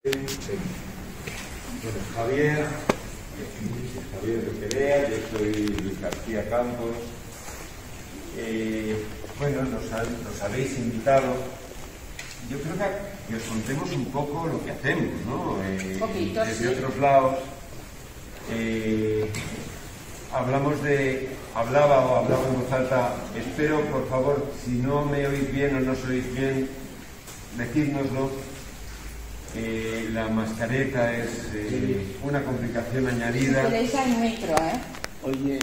Bueno, Javier Perea, yo soy Luis García Campos. Bueno, nos habéis invitado. Yo creo que os contemos un poco lo que hacemos, ¿no? Desde otros lados. Hablaba en voz alta. Espero, por favor, si no me oís bien o no os oís bien, decídnoslo. La mascareta es una complicación añadida. Utiliza el micro, ¿eh? Oye,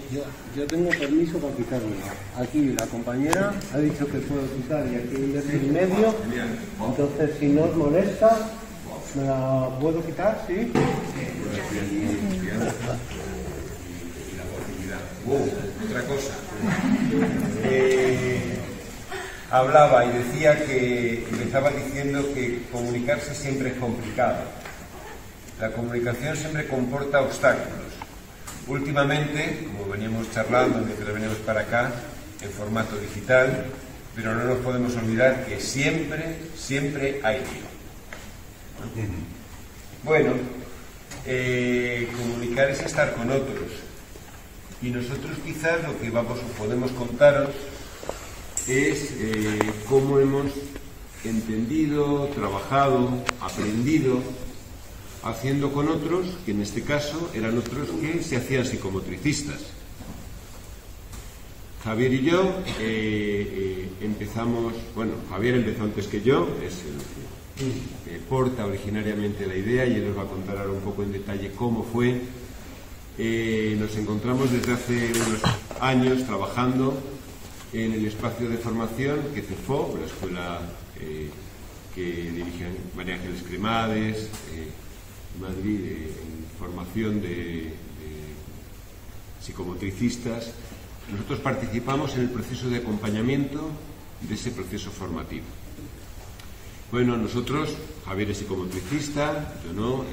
yo tengo permiso para quitármela. Aquí la compañera ha dicho que puedo quitar y aquí un metro y medio. Entonces, si no os molesta, ¿me la puedo quitar? ¿Sí? Otra cosa. Hablaba y decía que empezaba diciendo que comunicarse siempre es complicado. La comunicación siempre comporta obstáculos. Últimamente, como veníamos charlando mientras veníamos para acá, en formato digital, pero no nos podemos olvidar que siempre hay lío. Bueno, comunicar es estar con otros. Y nosotros quizás lo que podemos contaros es cómo hemos entendido, trabajado, aprendido, haciendo con otros, que en este caso eran otros que se hacían psicomotricistas. Javier y yo empezamos, bueno, Javier empezó antes que yo, es el que porta originariamente la idea y él os va a contar ahora un poco en detalle cómo fue. Nos encontramos desde hace unos años trabajando en el espacio de formación que CEFO, la escuela que dirige María Ángeles Cremades, Madrid, en formación de psicomotricistas. Nosotros participamos en el proceso de acompañamiento de ese proceso formativo. Bueno, nosotros, Javier es psicomotricista, yo no,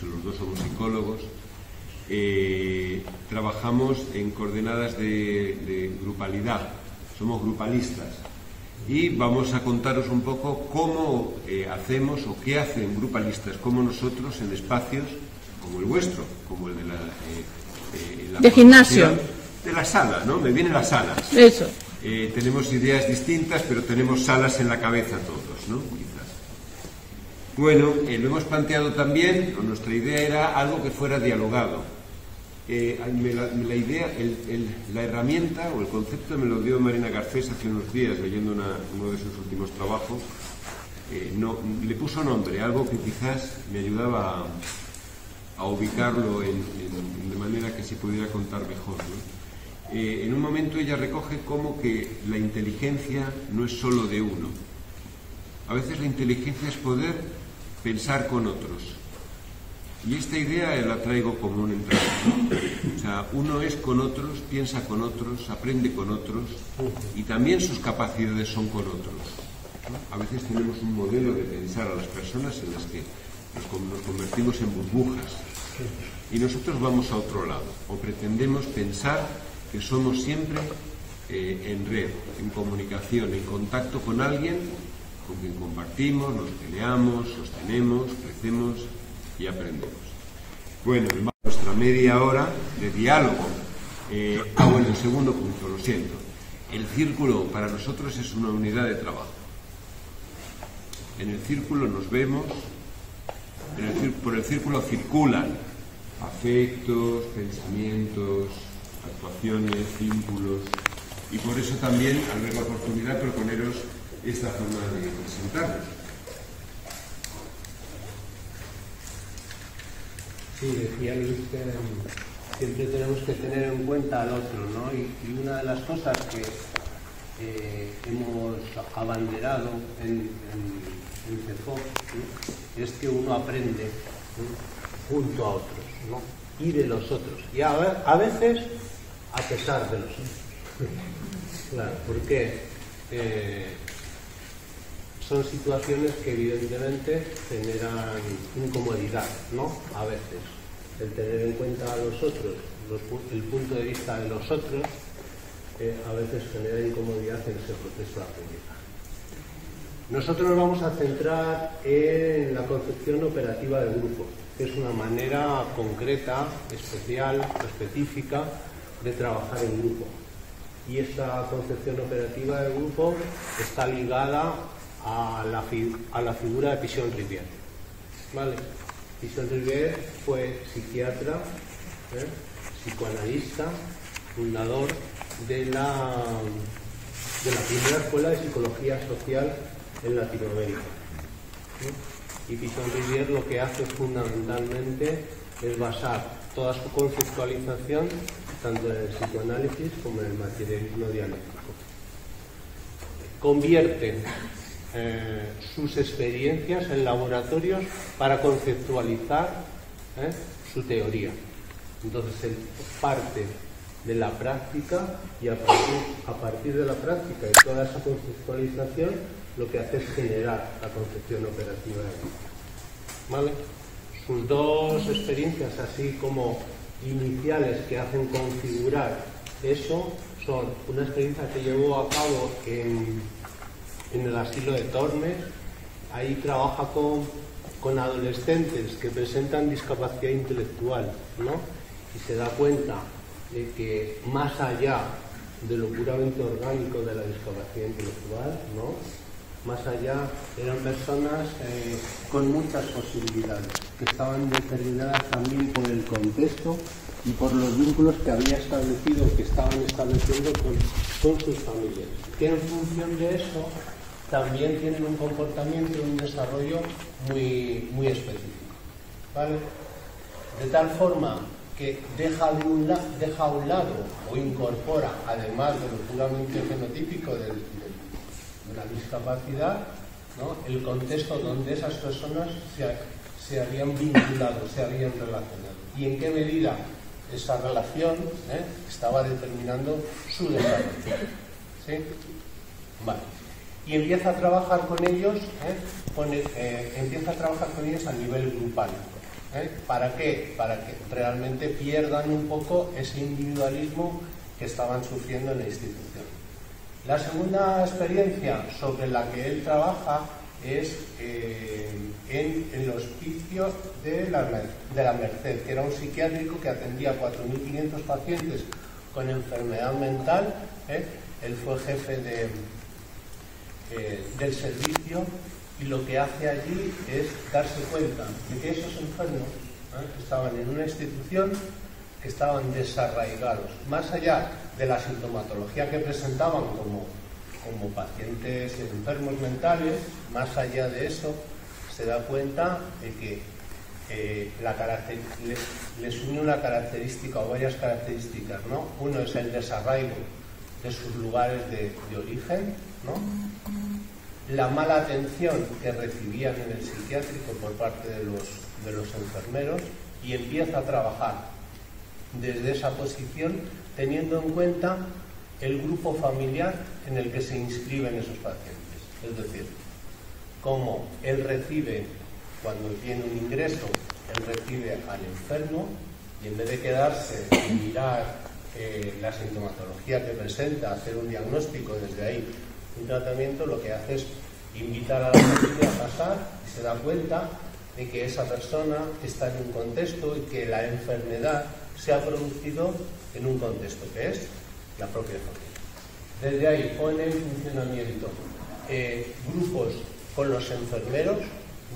los dos somos psicólogos. Trabajamos en coordenadas de grupalidad, somos grupalistas y vamos a contaros un poco cómo hacemos o qué hacen grupalistas como nosotros en espacios como el vuestro, como el de la de gimnasio, de la sala, ¿no? Me vienen las salas. Eso. Tenemos ideas distintas, pero tenemos salas en la cabeza todos, ¿no? Quizás. Bueno, lo hemos planteado también, nuestra idea era algo que fuera dialogado. La idea, la herramienta o el concepto me lo dio Marina Garcés hace unos días leyendo uno de sus últimos trabajos. Le puso nombre, algo que quizás me ayudaba a ubicarlo de manera que se pudiera contar mejor, ¿no? En un momento ella recoge como que la inteligencia no es solo de uno. A veces la inteligencia es poder pensar con otros. Y esta idea la traigo como un entrada, ¿no? O sea, uno es con otros, piensa con otros, aprende con otros y también sus capacidades son con otros, ¿no? A veces tenemos un modelo de pensar a las personas en las que nos convertimos en burbujas y nosotros vamos a otro lado o pretendemos pensar que somos siempre en red, en comunicación, en contacto con alguien con quien compartimos, nos peleamos, sostenemos, crecemos y aprendemos. Bueno, nuestra media hora de diálogo. Bueno, el segundo punto, lo siento. El círculo para nosotros es una unidad de trabajo. En el círculo nos vemos, por el círculo circulan afectos, pensamientos, actuaciones, vínculos, y por eso también, al ver la oportunidad, proponeros esta forma de presentarnos. Sí, decía Luis que siempre tenemos que tener en cuenta al otro, ¿no? Y una de las cosas que hemos abanderado en CEFO, ¿no? Es que uno aprende, ¿no? Junto a otros, ¿no? Y de los otros. Y a veces a pesar de los otros. Claro, porque son situaciones que evidentemente generan incomodidad, ¿no? A veces. El tener en cuenta a los otros, el punto de vista de los otros, a veces genera incomodidad en ese proceso de aprendizaje. Nosotros nos vamos a centrar en la concepción operativa del grupo, que es una manera concreta, especial, específica de trabajar en grupo. Y esta concepción operativa del grupo está ligada a la figura de Pichon-Rivière. ¿Vale? Pichon-Rivière fue psiquiatra, psicoanalista, fundador de la primera escuela de psicología social en Latinoamérica. Y Pichon-Rivière lo que hace fundamentalmente es basar toda su conceptualización tanto en el psicoanálisis como en el materialismo dialéctico. Convierte sus experiencias en laboratorios para conceptualizar su teoría. Entonces él parte de la práctica y a partir de la práctica y toda esa conceptualización lo que hace es generar la concepción operativa del grupo. ¿Vale? Sus dos experiencias así como iniciales que hacen configurar eso son una experiencia que llevó a cabo en el asilo de Tormes. Ahí trabaja con adolescentes que presentan discapacidad intelectual, ¿no? Y se da cuenta de que más allá de lo puramente orgánico de la discapacidad intelectual, ¿no? Más allá eran personas con muchas posibilidades, que estaban determinadas también por el contexto y por los vínculos que había establecido, que estaban estableciendo con sus familias. Que en función de eso también tienen un comportamiento y un desarrollo muy específico. ¿Vale? De tal forma que deja a un lado o incorpora, además de lo puramente fenotípico de la discapacidad, ¿no? El contexto donde esas personas se habían vinculado, se habían relacionado. Y en qué medida esa relación estaba determinando su desarrollo. ¿Sí? Vale. Y empieza a trabajar con ellos, empieza a trabajar con ellos a nivel grupal. ¿Para qué? Para que realmente pierdan un poco ese individualismo que estaban sufriendo en la institución. La segunda experiencia sobre la que él trabaja es en el hospicio de la Merced, que era un psiquiátrico que atendía a 4.500 pacientes con enfermedad mental. Él fue jefe del servicio y lo que hace allí es darse cuenta de que esos enfermos estaban en una institución, que estaban desarraigados, más allá de la sintomatología que presentaban como pacientes enfermos mentales. Más allá de eso, se da cuenta de que les une una característica o varias características, ¿no? Uno es el desarraigo de sus lugares de origen, ¿no? La mala atención que recibían en el psiquiátrico por parte de los enfermeros, y empieza a trabajar desde esa posición teniendo en cuenta el grupo familiar en el que se inscriben esos pacientes. Es decir, cómo él recibe, cuando tiene un ingreso, él recibe al enfermo y en vez de quedarse y mirar la sintomatología que presenta, hacer un diagnóstico desde ahí, un tratamiento, lo que hace es invitar a la familia a pasar y se da cuenta de que esa persona está en un contexto y que la enfermedad se ha producido en un contexto que es la propia familia. Desde ahí pone en funcionamiento grupos con los enfermeros,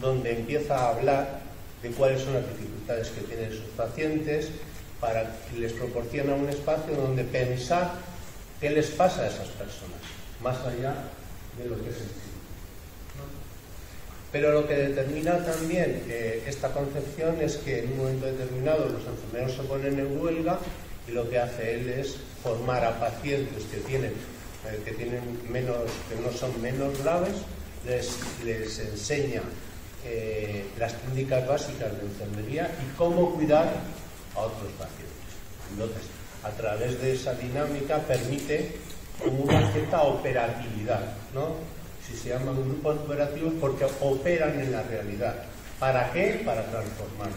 donde empieza a hablar de cuáles son las dificultades que tienen sus pacientes, para que les proporciona un espacio donde pensar qué les pasa a esas personas, más allá de lo que es el sí. Pero lo que determina también esta concepción es que en un momento determinado los enfermeros se ponen en huelga y lo que hace él es formar a pacientes que no son menos graves, les enseña las técnicas básicas de enfermería y cómo cuidar a otros pacientes. Entonces, a través de esa dinámica permite como una cierta operatividad, ¿no? Si se llaman grupos operativos, porque operan en la realidad. ¿Para qué? Para transformarlo.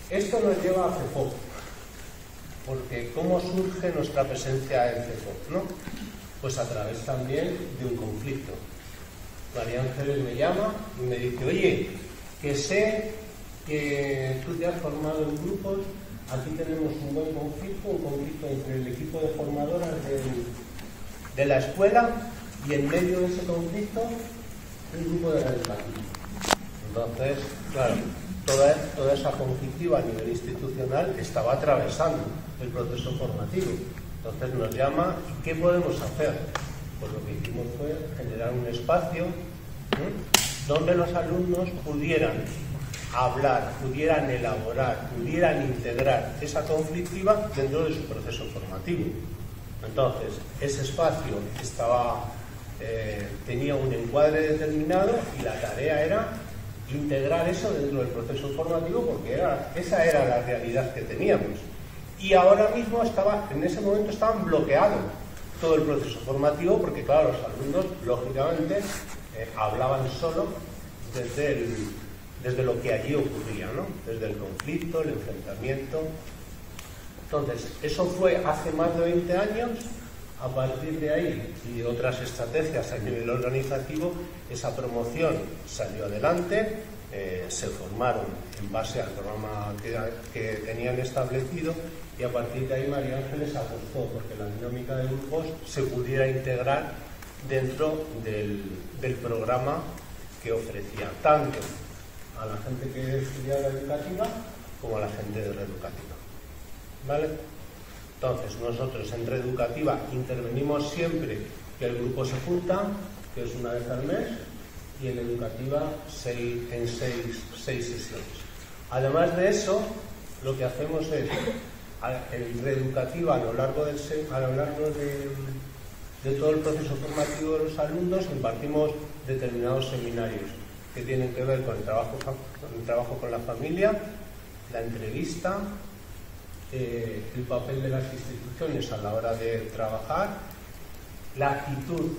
Esto nos lleva a CEPOC, porque ¿cómo surge nuestra presencia en CEPOC, no? Pues a través también de un conflicto. María Ángeles me llama y me dice, oye, que sé que tú te has formado en grupos, aquí tenemos un buen conflicto, un conflicto entre el equipo de formadoras de la escuela y en medio de ese conflicto un grupo de la educativa. Entonces, claro, toda esa conflictiva a nivel institucional estaba atravesando el proceso formativo. Entonces nos llama, ¿y qué podemos hacer? Pues lo que hicimos fue generar un espacio donde los alumnos pudieran hablar, pudieran elaborar, pudieran integrar esa conflictiva dentro de su proceso formativo. Entonces, ese espacio tenía un encuadre determinado y la tarea era integrar eso dentro del proceso formativo porque esa era la realidad que teníamos. Y ahora mismo en ese momento estaban bloqueados todo el proceso formativo porque, claro, los alumnos, lógicamente, hablaban solo desde lo que allí ocurría, ¿no? Desde el conflicto, el enfrentamiento. Entonces, eso fue hace más de 20 años. A partir de ahí y de otras estrategias a nivel organizativo, esa promoción salió adelante, se formaron en base al programa que tenían establecido y a partir de ahí María Ángeles apostó porque la dinámica de grupos se pudiera integrar dentro del programa que ofrecía tanto a la gente que estudiaba la educativa como a la gente de reeducativa. ¿Vale? Entonces, nosotros en reeducativa intervenimos siempre que el grupo se junta, que es una vez al mes, y en educativa en seis sesiones. Además de eso, lo que hacemos es, en reeducativa, a lo largo de todo el proceso formativo de los alumnos, impartimos determinados seminarios que tienen que ver con el trabajo con la familia, la entrevista, el papel de las instituciones a la hora de trabajar, la actitud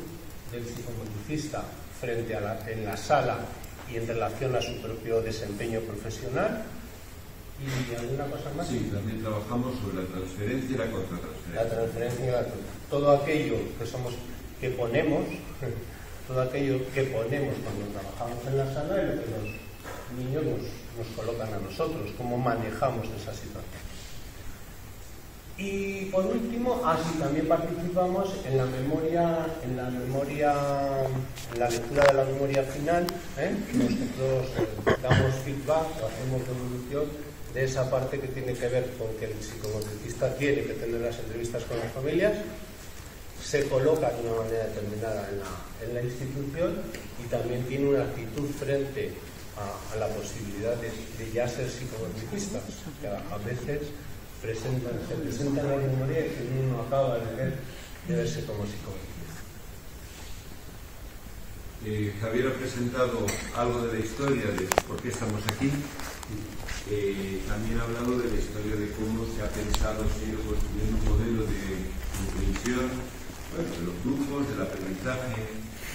del psicomotricista frente en la sala y en relación a su propio desempeño profesional. ¿Y alguna cosa más? Sí, también trabajamos sobre la transferencia y la contratransferencia. La transferencia, todo aquello que ponemos cuando trabajamos en la sala es lo que los niños nos colocan a nosotros, cómo manejamos esa situación. Y por último, también participamos en la lectura de la memoria final. Nosotros damos feedback, hacemos devolución de esa parte que tiene que ver con que el psicomotricista tiene que tener las entrevistas con las familias, se coloca de una manera determinada en la institución y también tiene una actitud frente a la posibilidad de ya ser psicomotricistas, que a veces se presentan la memoria y que uno acaba de verse como psicomotricista. Javier ha presentado algo de la historia de por qué estamos aquí. También ha hablado de la historia de cómo se ha pensado, se ha ido construyendo un modelo de inclusión, de los grupos, del aprendizaje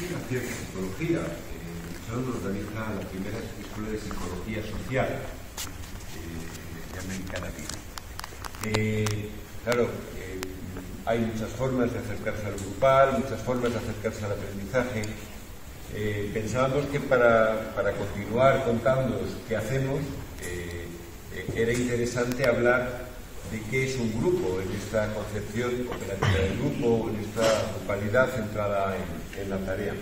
y la cierta psicología. Son organiza la primera escuela de psicología social de América Latina. Claro, hay muchas formas de acercarse al grupal, muchas formas de acercarse al aprendizaje. Pensábamos que para continuar contándoos qué hacemos, era interesante hablar de qué es un grupo en esta concepción operativa del grupo, en esta grupalidad centrada en la tarea.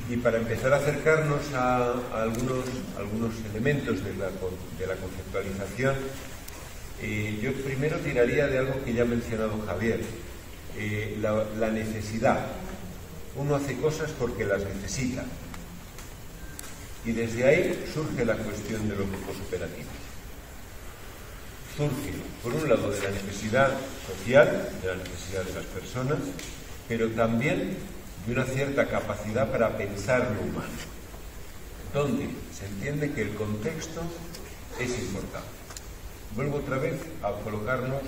Y para empezar a acercarnos a algunos elementos de la conceptualización, yo primero tiraría de algo que ya ha mencionado Javier, la necesidad. Uno hace cosas porque las necesita. Y desde ahí surge la cuestión de los grupos operativos. Surge, por un lado, de la necesidad social, de la necesidad de las personas, pero también de una cierta capacidad para pensar lo humano, donde se entiende que el contexto es importante. Vuelvo otra vez a colocarnos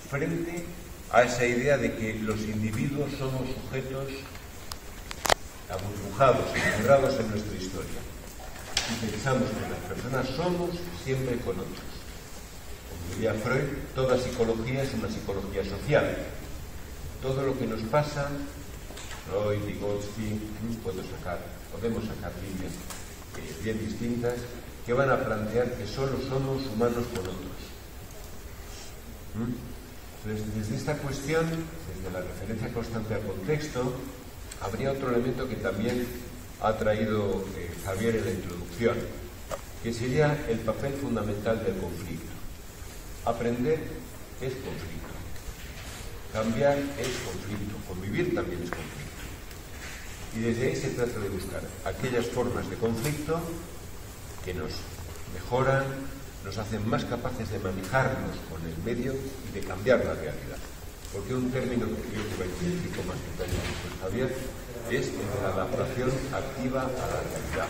frente a esa idea de que los individuos somos sujetos aburbujados, encerrados en nuestra historia. Y pensamos que las personas somos siempre con otros. Como diría Freud, toda psicología es una psicología social. Todo lo que nos pasa Freud, Vygotsky, podemos sacar líneas bien distintas que van a plantear que solo somos humanos con otros. Entonces, desde esta cuestión, desde la referencia constante al contexto, habría otro elemento que también ha traído Javier en la introducción, que sería el papel fundamental del conflicto. Aprender es conflicto, cambiar es conflicto, convivir también es conflicto. Y desde ahí se trata de buscar aquellas formas de conflicto que nos mejoran, nos hacen más capaces de manejarnos con el medio y de cambiar la realidad. Porque un término que creo que va a introducir con más detalle después Javier es el de la adaptación activa a la realidad.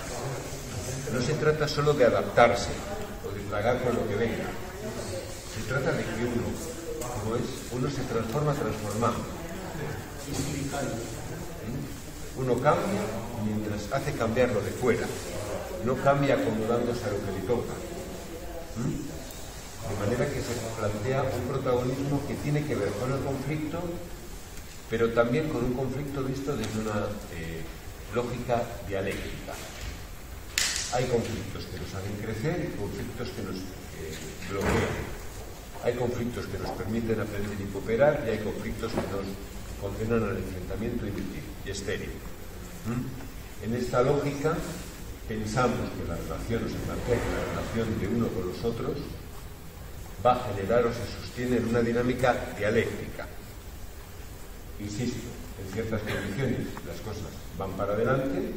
No se trata solo de adaptarse o de tragar con lo que venga. Se trata de que uno se transforma transformando. Uno cambia mientras hace cambiar lo de fuera. No cambia acomodándose a lo que le toca. De manera que se plantea un protagonismo que tiene que ver con el conflicto, pero también con un conflicto visto desde una lógica dialéctica. Hay conflictos que nos hacen crecer y conflictos que nos bloquean. Hay conflictos que nos permiten aprender y cooperar y hay conflictos que nos condenan al enfrentamiento inútil y estéril. En esta lógica pensamos que la relación, o se plantea que la relación de uno con los otros va a generar o se sostiene en una dinámica dialéctica. Insisto, en ciertas condiciones las cosas van para adelante,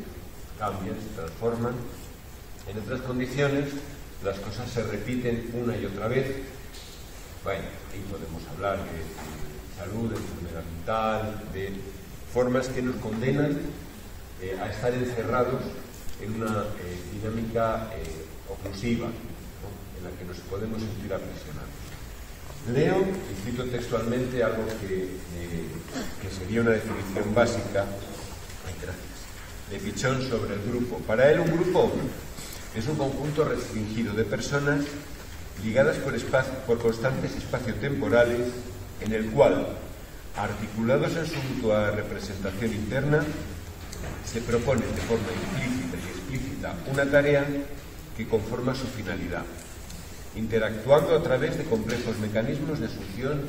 cambian, se transforman. En otras condiciones las cosas se repiten una y otra vez. Bueno, ahí podemos hablar de salud, de enfermedad mental, de formas que nos condenan a estar encerrados en una dinámica oclusiva, ¿no?, en la que nos podemos sentir aprisionados. Leo y cito textualmente algo que sería una definición básica de Pichón sobre el grupo. Para él, un grupo es un conjunto restringido de personas ligadas por constantes espaciotemporales, en el cual, articulados en su mutua representación interna, se propone de forma implícita y explícita una tarea que conforma su finalidad, interactuando a través de complejos mecanismos de asunción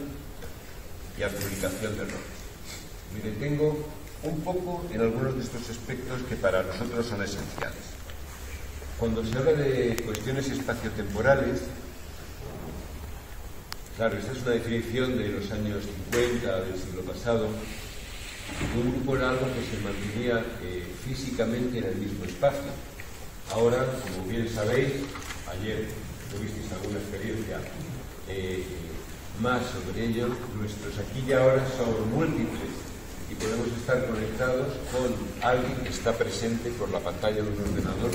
y adjudicación de roles. Me detengo un poco en algunos de estos aspectos que para nosotros son esenciales. Cuando se habla de cuestiones espaciotemporales, claro, esta es una definición de los años 50 del siglo pasado. Un grupo era algo que se mantenía físicamente en el mismo espacio. Ahora, como bien sabéis, ayer tuvisteis alguna experiencia más sobre ello, nuestros aquí y ahora son múltiples y podemos estar conectados con alguien que está presente por la pantalla de un ordenador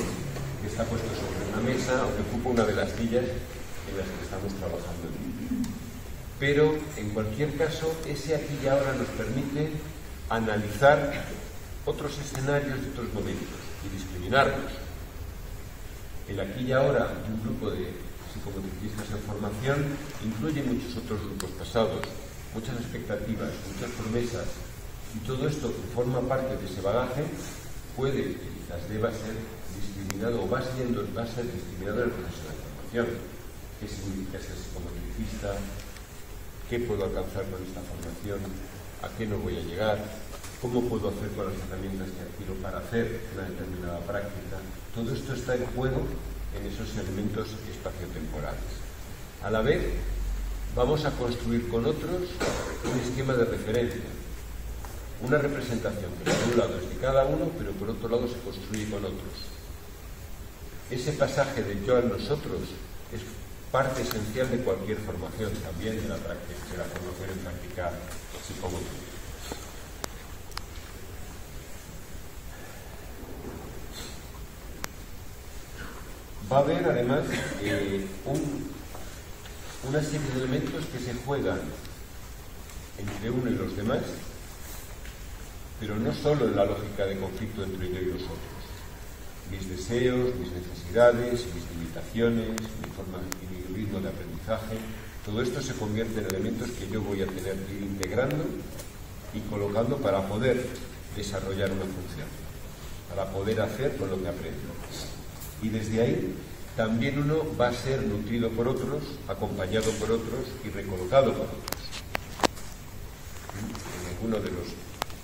que está puesto sobre una mesa o que ocupa una de las sillas en las que estamos trabajando. Pero, en cualquier caso, ese aquí y ahora nos permite analizar otros escenarios de otros momentos y discriminarlos. El aquí y ahora de un grupo de psicomotricistas en formación incluye muchos otros grupos pasados, muchas expectativas, muchas promesas, y todo esto que forma parte de ese bagaje puede, y quizás deba ser discriminado o va a ser discriminado en el proceso de formación. ¿Qué significa ser psicomotricista? ¿Qué puedo alcanzar con esta formación? ¿A qué no voy a llegar? ¿Cómo puedo hacer con las herramientas que adquiero para hacer una determinada práctica? Todo esto está en juego en esos elementos espaciotemporales. A la vez, vamos a construir con otros un esquema de referencia, una representación que por un lado es de cada uno, pero por otro lado se construye con otros. Ese pasaje de yo a nosotros es parte esencial de cualquier formación, también de la formación en práctica psicomotriz. Va a haber además una serie de elementos que se juegan entre uno y los demás, pero no solo en la lógica de conflicto entre yo y los otros. Mis deseos, mis necesidades, mis limitaciones, mi ritmo de aprendizaje, todo esto se convierte en elementos que yo voy a tener que ir integrando y colocando para poder desarrollar una función, para poder hacer con lo que aprende. Y desde ahí también uno va a ser nutrido por otros, acompañado por otros y recolocado por otros. En alguno de los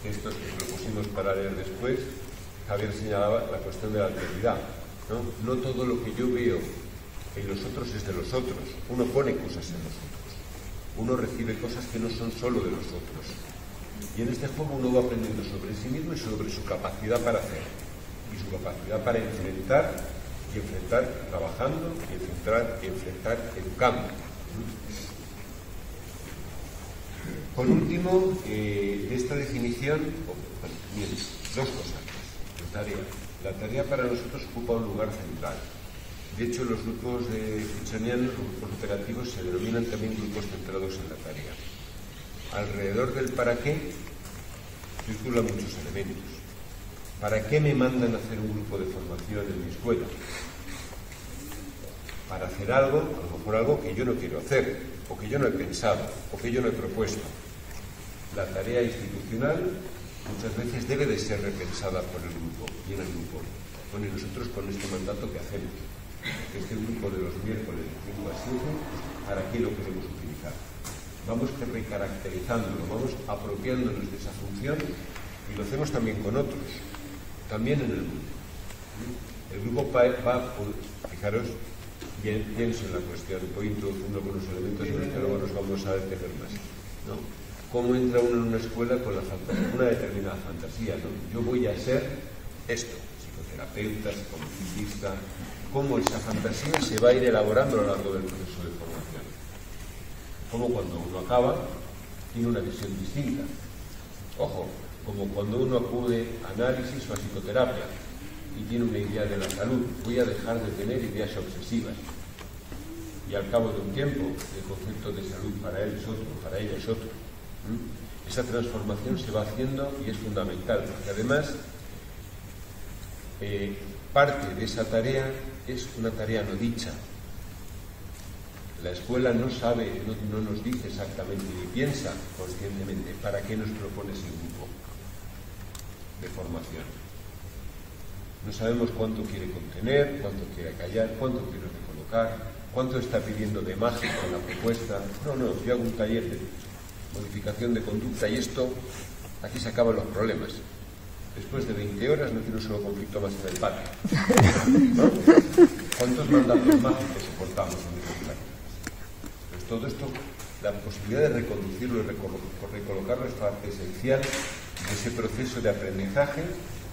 textos que propusimos para leer después, Javier señalaba la cuestión de la alteridad, ¿no? No todo lo que yo veo en los otros es de los otros. Uno pone cosas en los otros. Uno recibe cosas que no son solo de los otros. Y en este juego uno va aprendiendo sobre sí mismo y sobre su capacidad para hacer. Y su capacidad para enfrentar, y enfrentar trabajando, y enfrentar educando. Por último, de esta definición, miren, dos cosas. La tarea para nosotros ocupa un lugar central. De hecho, los grupos de Kitchenian, los grupos operativos, se denominan también grupos centrados en la tarea. Alrededor del para qué circulan muchos elementos. ¿Para qué me mandan a hacer un grupo de formación en mi escuela? Para hacer algo, a lo mejor algo que yo no quiero hacer, o que yo no he pensado, o que yo no he propuesto. La tarea institucional muchas veces debe de ser repensada por el grupo y en el grupo. Bueno, y nosotros con este mandato que hacemos, este grupo de los miércoles de 5 a 7, ¿para qué lo queremos utilizar? Vamos recaracterizándolo, vamos apropiándonos de esa función y lo hacemos también con otros, también en el grupo. El grupo va, fijaros, pienso en la cuestión, voy introduciendo algunos elementos en los que luego nos vamos a detener más, ¿no? ¿Cómo entra uno en una escuela con la fantasía, una determinada fantasía, ¿no? Yo voy a ser esto, psicoterapeuta, psicomotricista. Cómo esa fantasía se va a ir elaborando a lo largo del proceso de formación. Como cuando uno acaba, tiene una visión distinta. Ojo, como cuando uno acude a análisis o a psicoterapia y tiene una idea de la salud, voy a dejar de tener ideas obsesivas. Y al cabo de un tiempo, el concepto de salud para él es otro, para ella es otro. Esa transformación se va haciendo y es fundamental, porque además parte de esa tarea es una tarea no dicha. La escuela no sabe, no nos dice exactamente ni piensa conscientemente para qué nos propone ese grupo de formación. No sabemos cuánto quiere contener, cuánto quiere callar, cuánto quiere recolocar, cuánto está pidiendo de mágico en la propuesta. No, yo hago un taller de modificación de conducta y esto, aquí se acaban los problemas. Después de 20 horas no tiene un solo conflicto más en el patio, ¿no? ¿Cuántos mandatos mágicos soportamos en nuestras prácticas? Pues todo esto, la posibilidad de reconducirlo y recolocarlo es parte esencial de ese proceso de aprendizaje,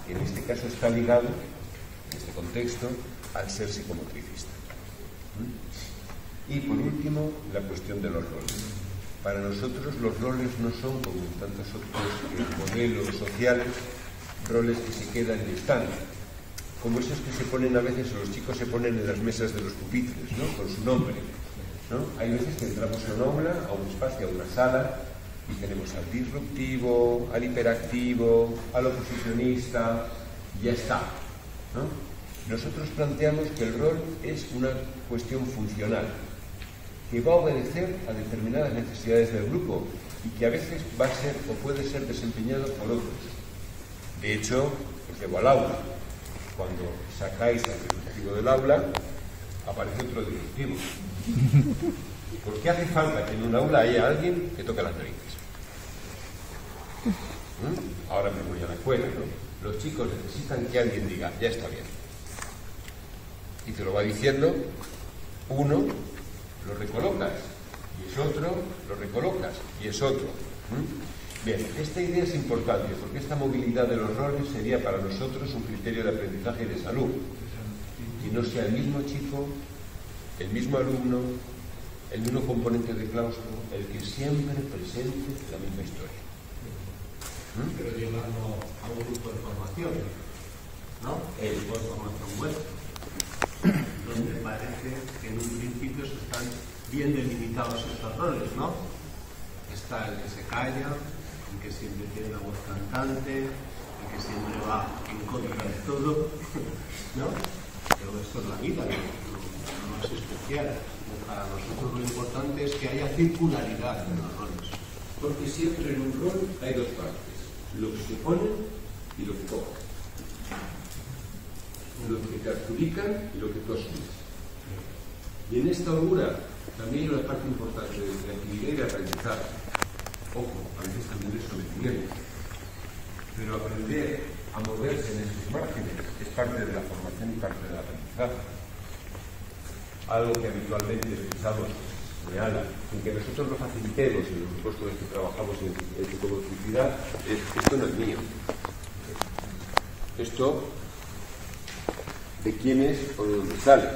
que en este caso está ligado, en este contexto, al ser psicomotricista. Y por último, la cuestión de los roles. Para nosotros los roles no son, como en tantos otros modelos sociales, roles que se quedan y están, como esos que se ponen a veces, o los chicos se ponen en las mesas de los pupitres, ¿no? Con su nombre, ¿no? Hay veces que entramos a un aula, a un espacio, a una sala, y tenemos al disruptivo, al hiperactivo, al oposicionista, y ya está, ¿no? Nosotros planteamos que el rol es una cuestión funcional, que va a obedecer a determinadas necesidades del grupo y que a veces va a ser o puede ser desempeñado por otros. De hecho, os llevo al aula. Cuando sacáis al disruptivo del aula, aparece otro disruptivo. ¿Por qué hace falta que en un aula haya alguien que toque las narices? Ahora me voy a la escuela, ¿no? Los chicos necesitan que alguien diga, ya está bien. Y te lo va diciendo, uno lo recolocas, y es otro, lo recolocas, y es otro. Bien, esta idea es importante, porque esta movilidad de los roles sería para nosotros un criterio de aprendizaje y de salud. Que no sea el mismo chico, el mismo alumno, el mismo componente de claustro, el que siempre presente la misma historia. Pero llevarlo a un grupo de formación, ¿no? El grupo de formación vuestro, donde parece que en un principio están bien delimitados estos roles, ¿no? Está el que se calla, el que siempre tiene la voz cantante, el que siempre va en contra de todo, ¿no? Pero esto es la vida, no es especial. Para nosotros lo importante es que haya circularidad en los roles. Porque siempre en un rol hay dos partes, lo que se pone y lo que cojo. Lo que te adjudican y lo que tú asumes. Y en esta holgura también hay una parte importante de tranquilidad y de aprendizaje. Ojo, a veces también de sometimiento. Pero aprender a moverse en esos márgenes es parte de la formación y parte del aprendizaje. Algo que habitualmente pensamos de ala, sin que nosotros lo facilitemos en los grupos con los que trabajamos en psicomotricidad, es esto no es mío. Esto, ¿de quién es o de dónde sale?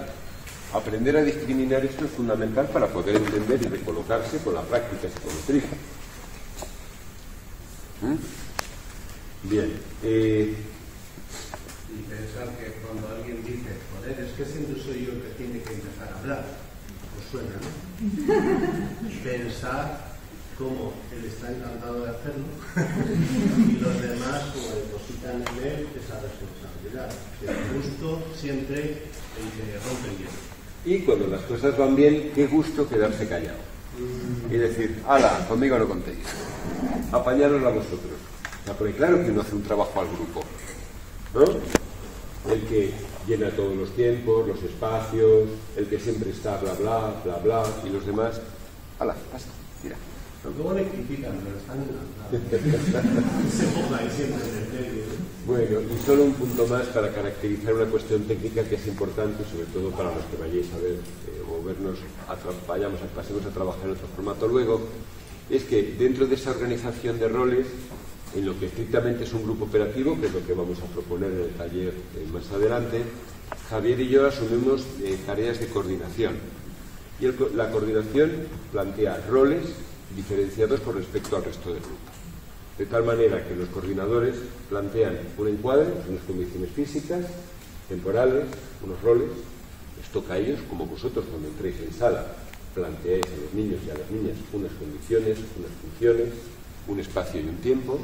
Aprender a discriminar esto es fundamental para poder entender y recolocarse con la práctica psicomotriz. Bien. Y pensar que cuando alguien dice, joder, es que siempre soy yo el que tiene que empezar a hablar, pues suena, ¿no? Pensar cómo él está encantado de hacerlo y los demás como depositan en él esa responsabilidad. Que justo siempre el que rompe el hielo. Y cuando las cosas van bien, qué gusto quedarse callado. Y decir, ala, conmigo no contéis. Apañárosla vosotros. O sea, porque claro que uno hace un trabajo al grupo, ¿no? El que llena todos los tiempos, los espacios, el que siempre está bla bla, bla bla, y los demás, ala, pasa, mira. Luego le critican, pero están encantados. Se ponga ahí siempre en el medio. Bueno, y solo un punto más para caracterizar una cuestión técnica que es importante, sobre todo para los que vayáis a ver o vernos, pasemos a trabajar en otro formato luego, es que dentro de esa organización de roles, en lo que estrictamente es un grupo operativo, que es lo que vamos a proponer en el taller más adelante, Javier y yo asumimos tareas de coordinación. Y la coordinación plantea roles diferenciados con respecto al resto del grupo. De tal manera que los coordinadores plantean un encuadre, unas condiciones físicas, temporales, unos roles. Les toca a ellos, como vosotros cuando entréis en sala, planteáis a los niños y a las niñas unas condiciones, unas funciones, un espacio y un tiempo.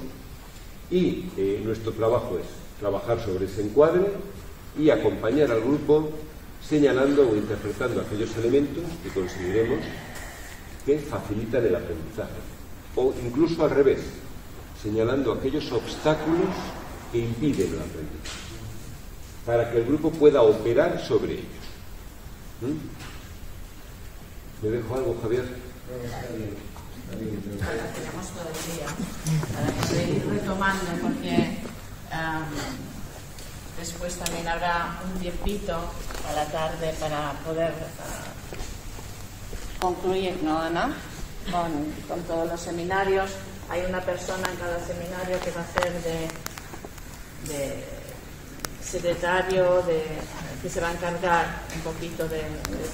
Y nuestro trabajo es trabajar sobre ese encuadre y acompañar al grupo señalando o interpretando aquellos elementos que consideremos que facilitan el aprendizaje, o incluso al revés, señalando aquellos obstáculos que impiden el aprendizaje, para que el grupo pueda operar sobre ellos. ¿Me dejo algo, Javier? Está bien. Tenemos todo el día para seguir retomando, porque después también habrá un tiempito a la tarde para poder concluir, ¿no, Ana? Con todos los seminarios. Hay una persona en cada seminario que va a hacer de secretario, que se va a encargar un poquito de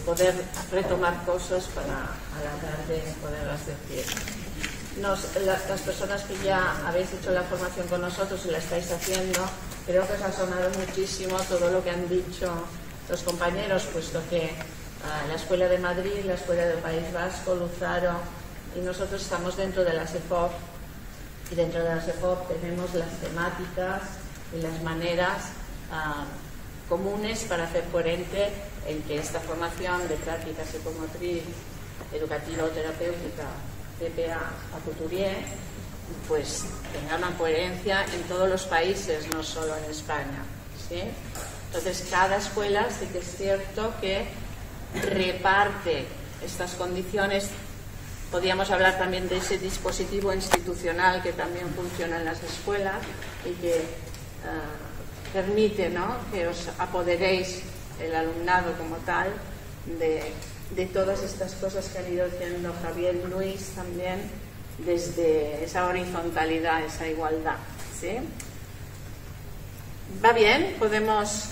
poder retomar cosas para a la tarde poderlas decir. Las personas que ya habéis hecho la formación con nosotros y la estáis haciendo, creo que os ha sonado muchísimo todo lo que han dicho los compañeros, puesto que la Escuela de Madrid, la Escuela del País Vasco, Luzaro, y nosotros estamos dentro de la SEFOP, y dentro de la SEFOP tenemos las temáticas y las maneras comunes para hacer coherente en que esta formación de práctica psicomotriz, educativa o terapéutica, PPA a Couturier, pues tenga una coherencia en todos los países, no solo en España, ¿sí? Entonces, cada escuela sí que es cierto que reparte estas condiciones. Podríamos hablar también de ese dispositivo institucional que también funciona en las escuelas y que permite, ¿no?, que os apoderéis, el alumnado como tal, de todas estas cosas que han ido diciendo Javier y Luis también, desde esa horizontalidad, esa igualdad, ¿sí? ¿Va bien? ¿Podemos